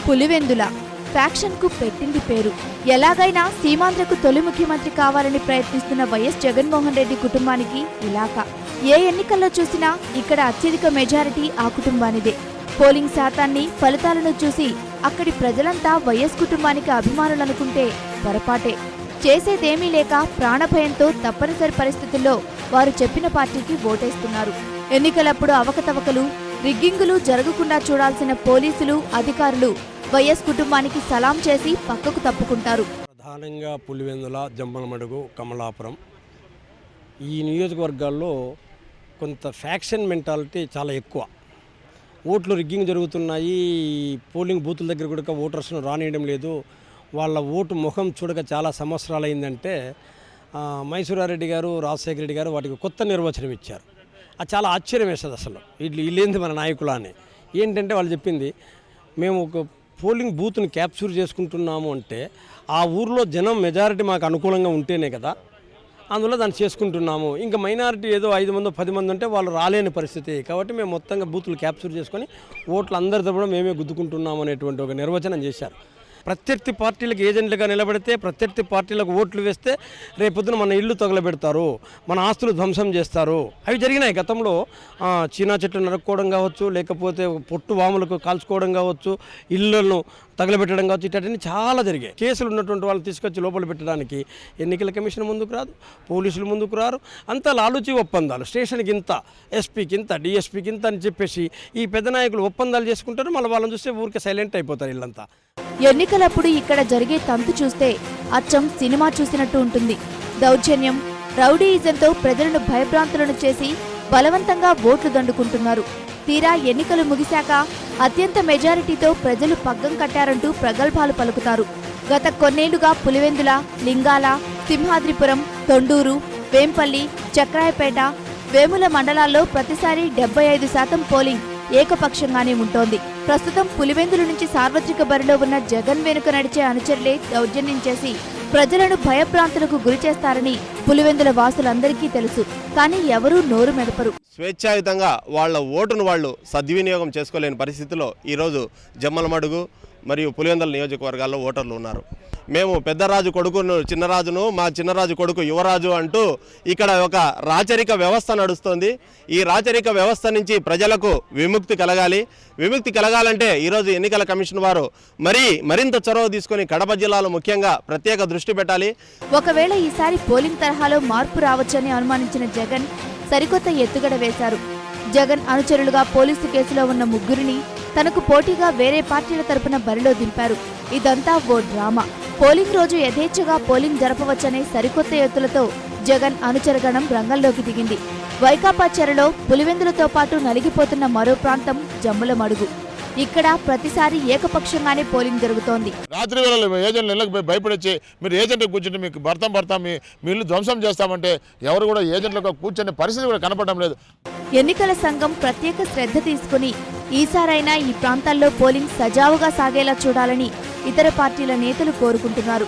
Pulivendula faction కు పెట్టింది పేరు. ఎలాగైనా సీమాంధ్రకు తొలి ముఖ్యమంత్రి కావాలని ప్రయత్నిస్తున్న వైఎస్ జగన్మోహన్ రెడ్డి కుటుంబానికి ఇలాక. ఏ ఎన్నికల్లో చూసినా ఇక్కడ అత్యధిక మెజారిటీ ఆ కుటుంబానిదే. పోలింగ్ శాతాన్ని, ఫలితాలను చూసి అక్కడి ప్రజలంతా వైఎస్ కుటుంబానికి అభిమానులనుకుంటే పొరపాటే. చేసేదేమీ లేక ప్రాణభయంతో తప్పనిసరి పరిస్థితుల్లో వారు చెప్పిన పార్టీకి ఓటేస్తున్నారు. ఎన్నికలప్పుడు అవకతవకలు, రిగ్గింగులు జరగకుండా చూడాల్సిన పోలీసులు, అధికారులు వైఎస్ కుటుంబానికి సలాం చేసి పక్కకు తప్పుకుంటారు. ప్రధానంగా పులివెందుల, జమ్మలమడుగు, కమలాపురం ఈ నియోజకవర్గాల్లో కొంత ఫ్యాక్షన్ మెంటాలిటీ చాలా ఎక్కువ. ఓట్లు రిగ్గింగ్ జరుగుతున్నాయి. పోలింగ్ బూతుల దగ్గర కూడా ఓటర్స్ను రానియడం లేదు. వాళ్ళ ఓటు ముఖం చూడక చాలా సంవత్సరాలు అయిందంటే మైసూరారెడ్డి గారు, రాజశేఖర రెడ్డి గారు వాటికి కొత్త నిర్వచనం ఇచ్చారు. అది చాలా ఆశ్చర్యం వేస్తుంది. అసలు వీళ్ళేంది మన నాయకులు అని. ఏంటంటే వాళ్ళు చెప్పింది, మేము ఒక పోలింగ్ బూత్ని క్యాప్చర్ చేసుకుంటున్నాము అంటే ఆ ఊర్లో జనం మెజారిటీ మాకు అనుకూలంగా ఉంటేనే కదా, అందువల్ల దాన్ని చేసుకుంటున్నాము. ఇంకా మైనారిటీ ఏదో 5 మందో 10 మంది ఉంటే వాళ్ళు రాలేని పరిస్థితి కాబట్టి మేము మొత్తంగా బూతులు క్యాప్చర్ చేసుకొని ఓట్లు అందరితో కూడా మేమే గుద్దుకుంటున్నాము అనేటువంటి ఒక నిర్వచనం చేశారు. ప్రత్యర్థి పార్టీలకు ఏజెంట్లుగా నిలబడితే, ప్రత్యర్థి పార్టీలకు ఓట్లు వేస్తే రేపొద్దున మన ఇల్లు తగలబెడతారు, మన ఆస్తులు ధ్వంసం చేస్తారు. అవి జరిగినాయి గతంలో. చీనా చెట్లు నరుక్కోవడం కావచ్చు, లేకపోతే పొట్టు వాములకు కాల్చుకోవడం కావచ్చు, ఇళ్లను తగలబెట్టడం కావచ్చు, ఇట్లాంటివన్నీ చాలా జరిగాయి. కేసులు ఉన్నటువంటి వాళ్ళు తీసుకొచ్చి లోపల పెట్టడానికి ఎన్నికల కమిషన్ ముందుకు రాదు, పోలీసులు ముందుకు రారు. అంతా లాలూచి ఒప్పందాలు. స్టేషన్కి ఇంత, ఎస్పీకి ఇంత, డిఎస్పీకి ఇంత అని చెప్పేసి ఈ పెద్ద నాయకులు ఒప్పందాలు చేసుకుంటారు. మళ్ళీ వాళ్ళని చూస్తే ఊరికే సైలెంట్ అయిపోతారు వీళ్ళంతా. ఎన్నికలప్పుడు ఇక్కడ జరిగే తంతు చూస్తే అచ్చం సినిమా చూసినట్టు ఉంటుంది. దౌర్జన్యం, రౌడీయిజంతో ప్రజలను భయభ్రాంతులను చేసి బలవంతంగా ఓట్లు దండుకుంటున్నారు. తీరా ఎన్నికలు ముగిశాక అత్యంత మెజారిటీతో ప్రజలు పగ్గం కట్టారంటూ ప్రగల్భాలు పలుకుతారు. గత కొన్నేళ్లుగా పులివెందుల, లింగాల, సింహాద్రిపురం, తొండూరు, వేంపల్లి, చక్రాయపేట, వేముల మండలాల్లో ప్రతిసారి 75% పోలింగ్ ఏకపక్షంగానే ఉంటోంది. ప్రస్తుతం పులివెందుల నుంచి సార్వత్రిక బరిలో ఉన్న జగన్ వెనుక నడిచే అనుచరులే దౌర్జన్యం చేసి ప్రజలను భయభ్రాంతులకు గురిచేస్తారని పులివెందుల వాసులందరికీ తెలుసు. కానీ ఎవరూ నోరు మెదపరు. స్వేచ్ఛాయుతంగా వాళ్ళ ఓటును వాళ్ళు సద్వినియోగం చేసుకోలేని పరిస్థితిలో ఈరోజు జమ్మలమడుగు మరియు పులివెందుల నియోజకవర్గాల్లో ఓటర్లు ఉన్నారు. మేము పెద్దరాజు కొడుకును చిన్నరాజును, మా చిన్నరాజు కొడుకు యువరాజు అంటూ ఇక్కడ ఒక రాచరిక వ్యవస్థ నడుస్తోంది. ఈ రాచరిక వ్యవస్థ నుంచి ప్రజలకు విముక్తి కలగాలి. విముక్తి కలగాలంటే ఈరోజు ఎన్నికల కమిషన్ వారు మరింత చొరవ తీసుకొని కడప జిల్లాలో ముఖ్యంగా ప్రత్యేక దృష్టి పెట్టాలి. ఒకవేళ ఈసారి పోలింగ్ తరహాలో మార్పు రావచ్చని అనుమానించిన జగన్ సరికొత్త ఎత్తుగడ వేశారు. జగన్ అనుచరులుగా పోలీసు కేసులో ఉన్న ముగ్గురిని తనకు పోటీగా వేరే పార్టీల తరపున బరిలో దింపారు. ఇదంతా ఓ డ్రామా. పోలింగ్ రోజు యథేచ్ఛగా పోలింగ్ జరపవచ్చనే సరికొత్త ఎత్తులతో జగన్ అనుచరగణం రంగంలోకి దిగింది. వైకాపా చెరలో పులివెందులతో పాటు నలిగిపోతున్న మరో ప్రాంతం జమ్మలమడుగు. ఇక్కడ ప్రతిసారి ఏకపక్షంగానే పోలింగ్ జరుగుతోంది. రాత్రి వేళలో ఏజెంట్లు ఇళ్ళకి భయపడొచ్చి మీరు ఏజెంట్ కూర్చుంటే మీకు భర్త మీ ఇల్లు ధ్వంసం చేస్తామంటే ఎవరు కూడా ఏజెంట్లకు కూర్చునే పరిస్థితి కూడా కనపడడం లేదు. ఎన్నికల సంఘం ప్రత్యేక శ్రద్ధ తీసుకుని ఈసారైనా ఈ ప్రాంతాల్లో పోలింగ్ సజావుగా సాగేలా చూడాలని ఇతర పార్టీల నేతలు కోరుకుంటున్నారు.